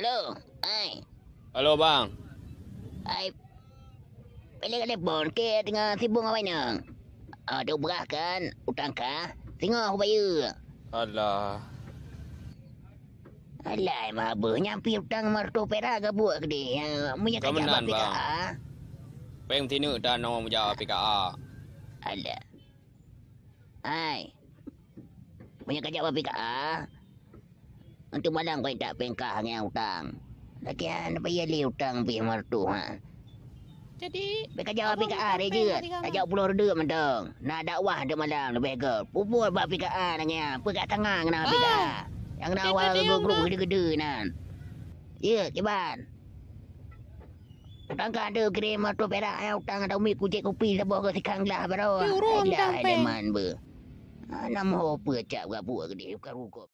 Halo, ai, Halo bang. ai, pilih kat telefon ke tengah sibuk apa ni? Ada berah kan, utang kah? Tengok aku bayar. Alah. Alah, mabah nyampi utang martu perak ke buat ke dia? Punya Kau kajak menan, bapi bang. kah? Peng tinu dan orang menjawab PKA. Alah, ai, punya kajak bapi kah? Untuk malam kau tak pengkah dengan utang. Lakian bayar li utang pi martu ha. Jadi Mereka jawab PKA dia je. Tak jawab pulau reduk mentong. Nak dakwah dia malam lebih ke. Pupul buat PKA nanya. Pekat tangan kena PKA. Yang kena awal ke grup gede-gede nan. Ya, ceban. Utang kan ada kirim motor perak ya utang ada umi kucing kopi sabah ke sikang lah baru. Urung Alah, tang peng. eleman ber. Nama apa cak berapa ke dia bukan rukuk.